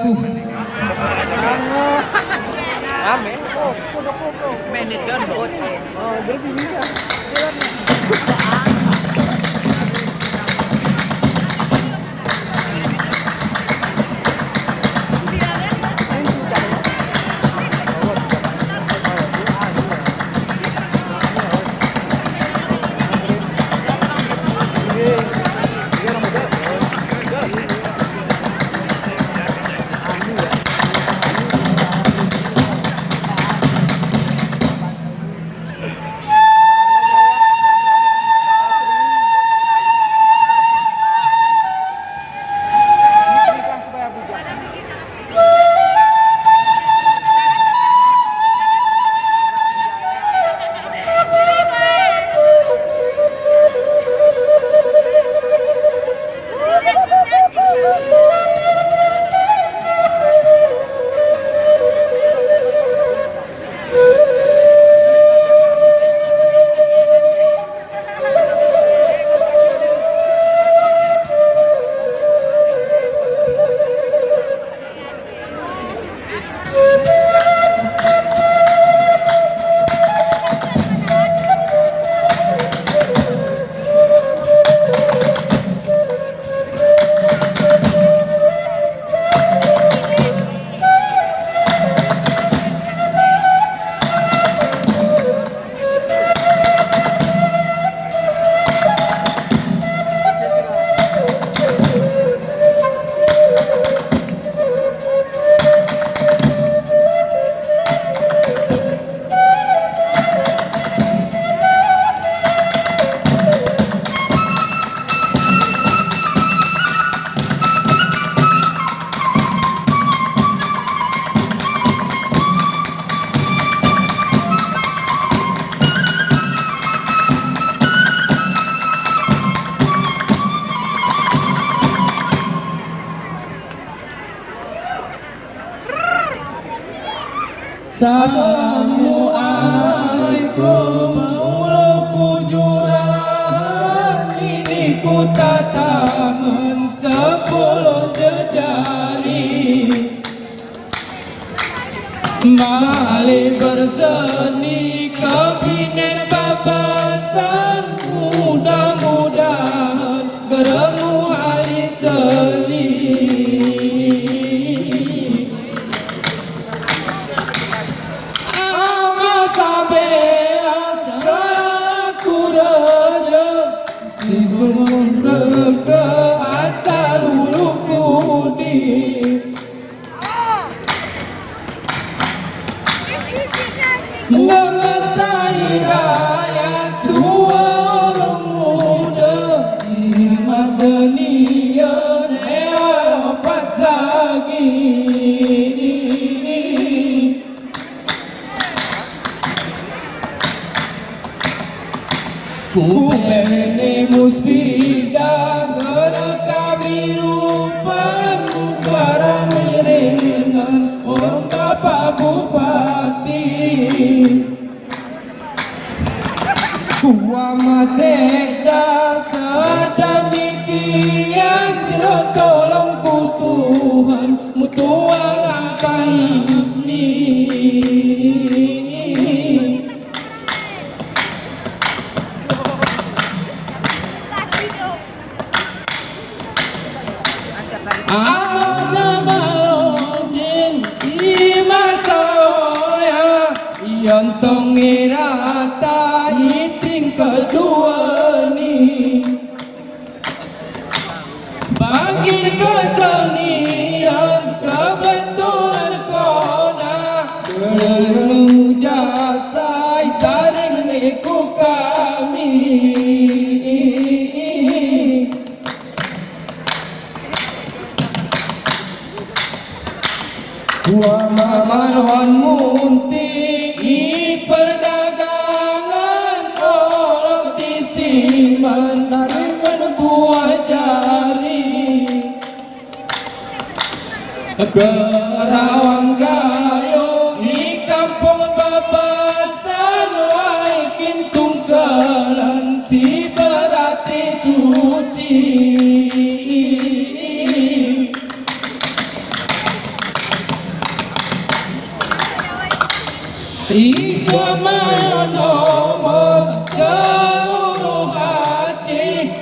Rame. Oh, menit kan, oh, berarti bisa. Assalamualaikum Mauloku jurahan ini ku tataman 10 jejari Mali berseni kebinen babasan mudah-mudahan beremu hari seli asal ulukudi mengetai rakyat tua orang muda simak denian ewa opat sagi Kupene muspida geraka birupan suara miringan orang Bapak Bupati Gua maseda sedemikian tidak tolong ku Tuhan mutual langkah ini Ada balodin di masaya Yontong irata iting kedua ni Bangkit kesenian kebetulan kona Gelung jasa itaring niku kami Gua mamarhon munti i perdagangan olok disiman dengan buah jari Gerawang gayo i kampung babasan wai kintung galan si berarti suci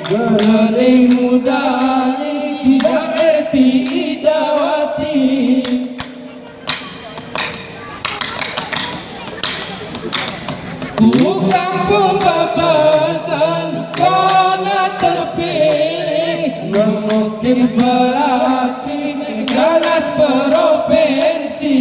Geleling muda tidak erti idawati. Bukan pembebasan karena terpilih, mungkin pelatih ganas provinsi.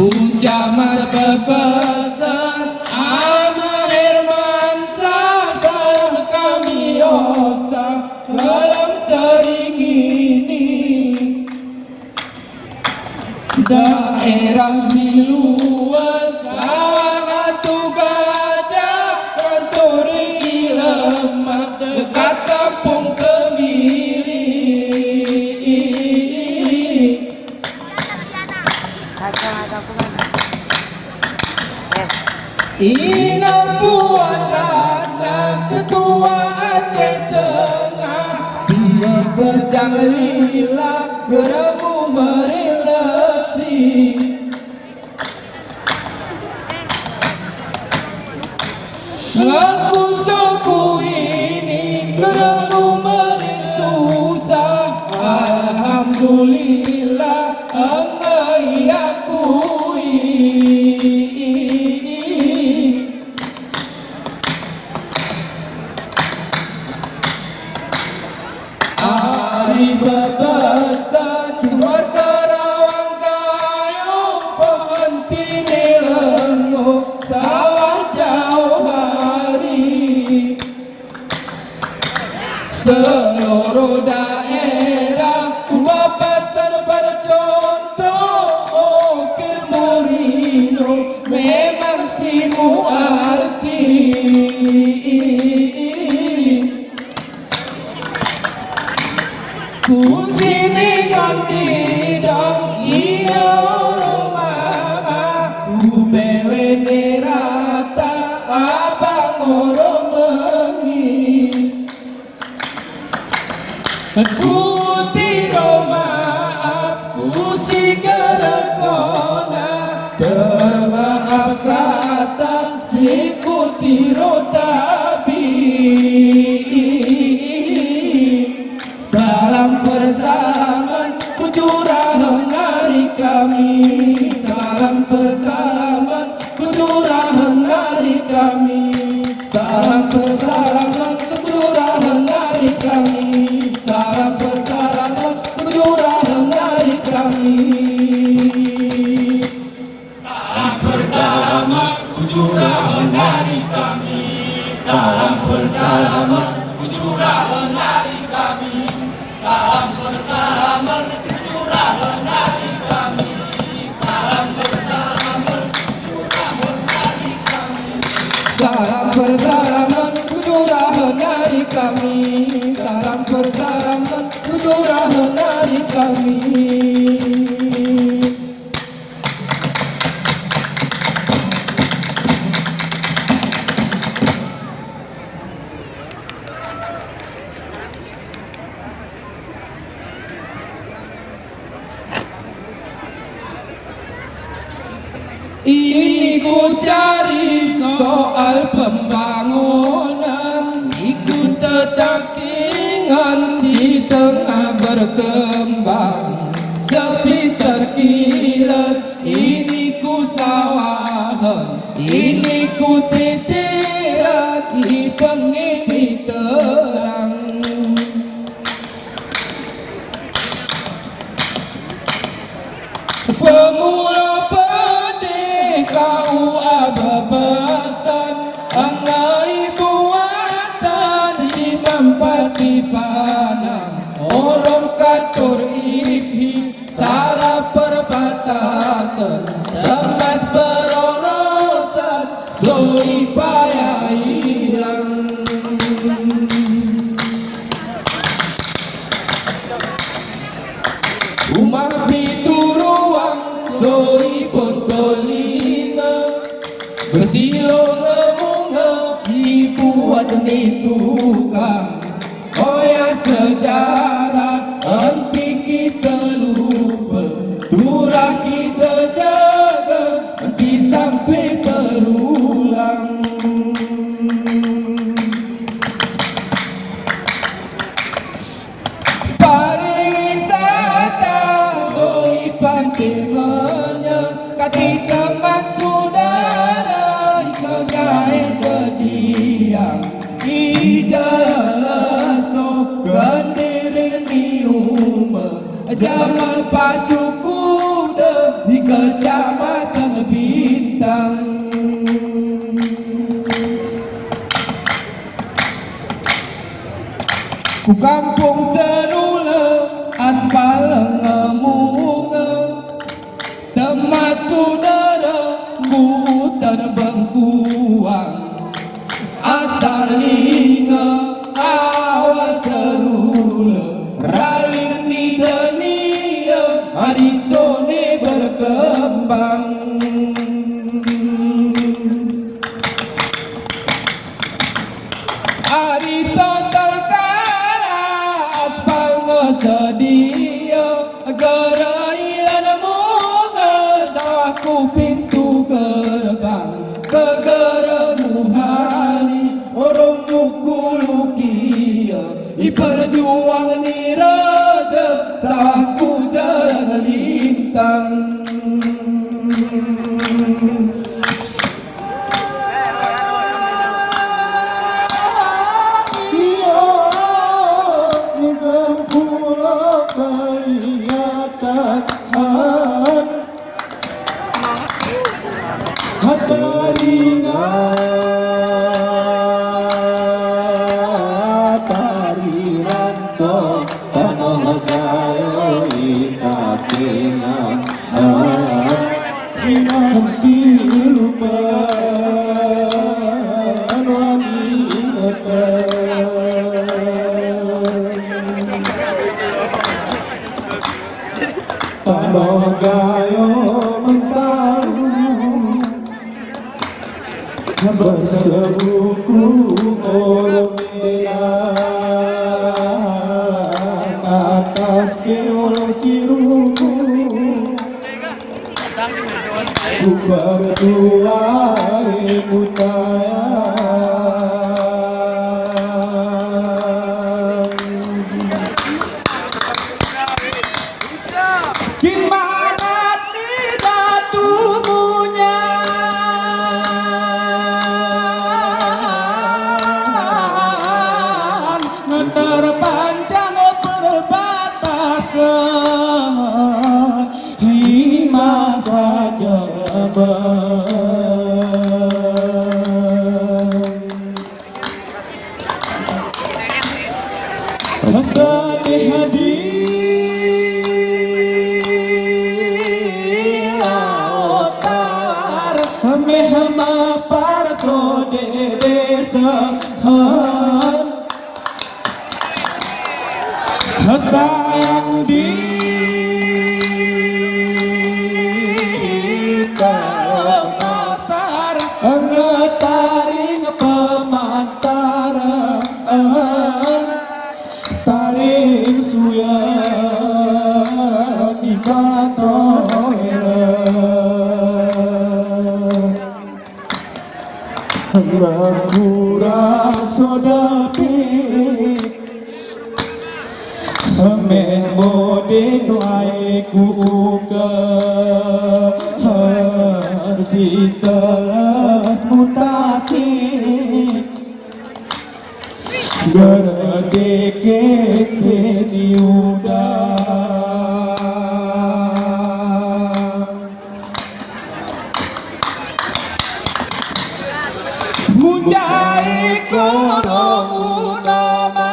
Ucapan bebasan Ama Hermansyah, salam kami osa dalam sering ini. Daerah siluas sawah atu gajah, kantor Ilemat dekat kampung Kemili. Inampuan Ratna Ketua Aceh Tengah, Sia Kejang Lila Geremu Merilesi. Ngaku soku ini Geremu Meril susah, alhamdulillah engai akui. Hari berbesar suar Karawang kayu, pohon tini lengo sawah jauh hari. Seluruh daerah dua pasar bercontoh, Okir Murino memang simu arti. Kusini gondidong iya mama, kubewe nerata abang oromengi. Kuti maaf kusi gerekona, termaaf kata si kuti rotabi. Salam persalaman kujurahan hari kami, salam persalaman kujurahan hari kami, salam persalaman kujurahan hari kami, salam persalaman kujurahan hari kami. Salam persalaman kujurahan hari kami, salam persalaman kujurahan hari kami. Salam bersalaman kejurahan hari kami, salam bersalaman kejurahan hari kami, salam bersalaman kejurahan hari kami, salam bersalaman kejurahan hari kami. Ini ku cari soal pembangunan, ikut tetakingan si tengah berkembang. Sepi terkilas, ini ku sawahan, ini ku titiran di pengini terang. Pemula KUA bebasan angai buatan si mampati panang, orang kantor IPI sarap perbatasan, temas berorosan soi payah hilang. Rumah pintu ruang soi pontolinga, bersilo ngemunga dibuat ni tukang, oh ya sejarah. Hari teman saudara kegai berdiam ijalaso kendiri di rumah jalan pacu kuda di kecamatan Bintang. Ku kampung serula aspal ngemunga teman saudara hutan bengkuang asal inga awal serula ralin di dunia hari sone berkembang. Hari tonton kala aspal ngesedia gerailan munga saku pintu gerbang kegeramu hari orang mukulu kia iperjuang ni raja saku jalan lintang. Gayo mentalu bersebuku orang merah atas piolong sirumu ku berdua ibu terpanjang perbatasan di masa jaman sedih di lautar mehma parso de desa sayang di kasar ngetaring pemantara taring suya di kalatoera ngakura sodapi meh mode doai ku ke harsi telas mutasi gerdekek sediuda mujai kono nama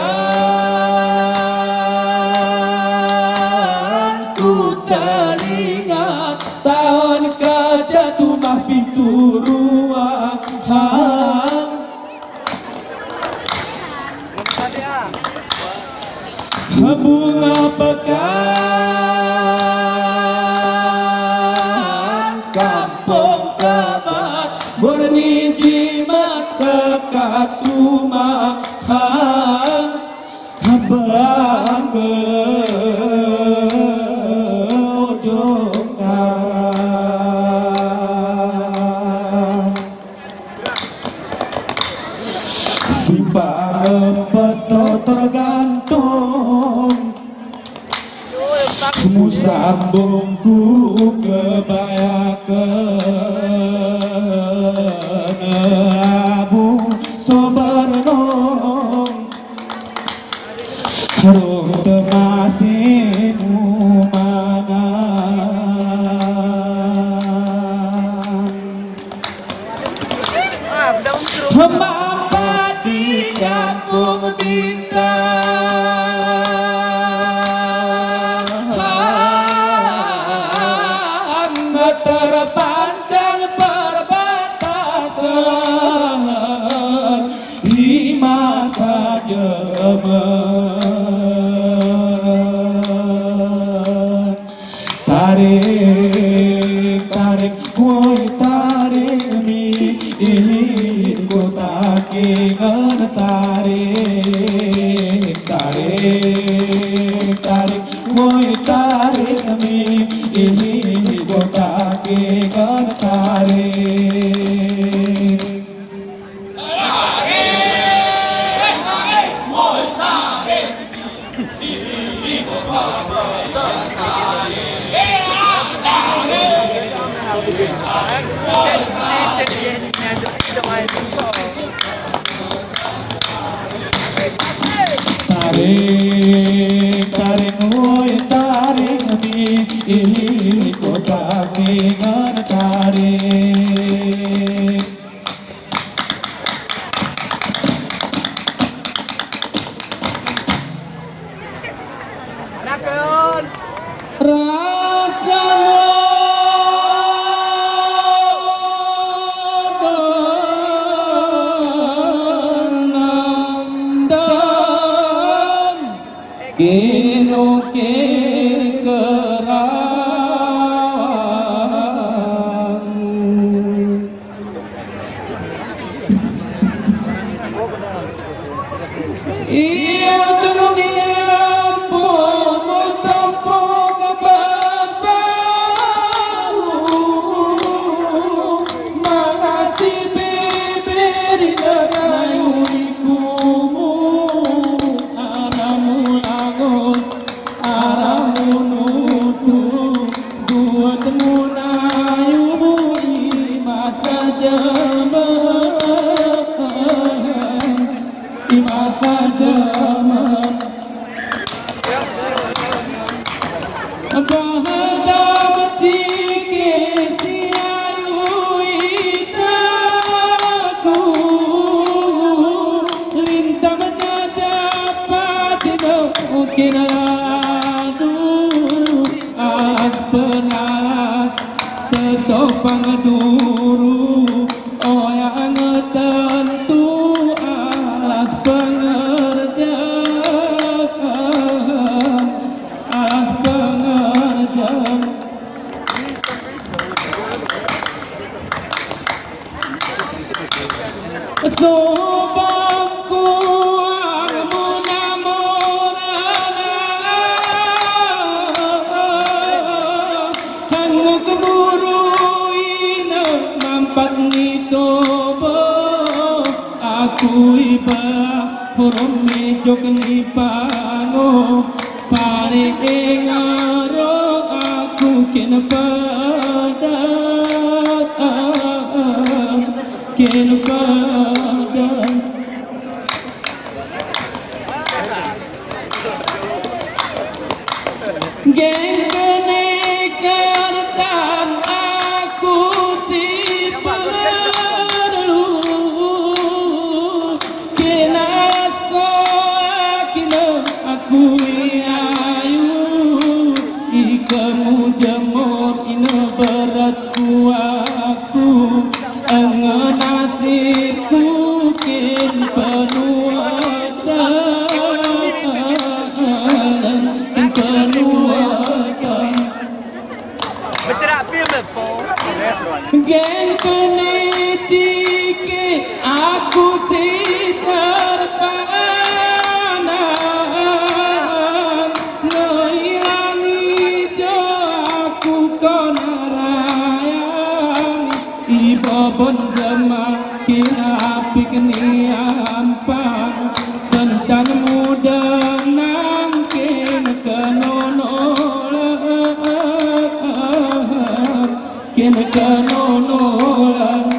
bebasan ku teringat tahun kejatuhan pintu ruangan bunga pekan kampung kebat murni jimat dekat rumah bangga ujung karang simpang peto tergantung musambungku kebayakan abu sobarnong rung temasinu mana Hemampat di kampung bintang terpanjang perbatasan di masa zaman tarik tarik woi tarik mi kota kengan tarik tarik tarik woi tarik mi kota kengan tarik tarik tarik woi tarik mi kota kengan tarik Nakon. Kinukir kerang iya dunia pun bertempo kabar baru makasih bibir dan uniku aramu agus aramu nutu dua temu nayu di masa zaman di masa zaman bahada becike tiayu itaku lintang menjajah pacino kinadu alas penalas tetopang duru oyang tentu alas pengerjaan alas pengerjaan sobangku kamu keburu ina mampat nitobo aku iba purum mejok ni pano pare engaro aku kena padat kena padat geng kenekartan aku si perlu kena sekolah kena aku ayu ikamu jamur ina beratku aku nasibku kin penuatan Bercerak film po. geng kene cike aku si terpakai semakin apik niampang sentan muda nangkin kenonol kin kenonolan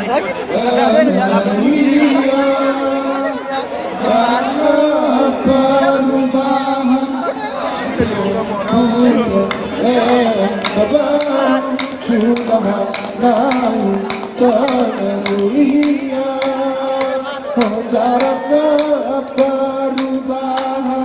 Lagi itu sudah jaraknya perubahan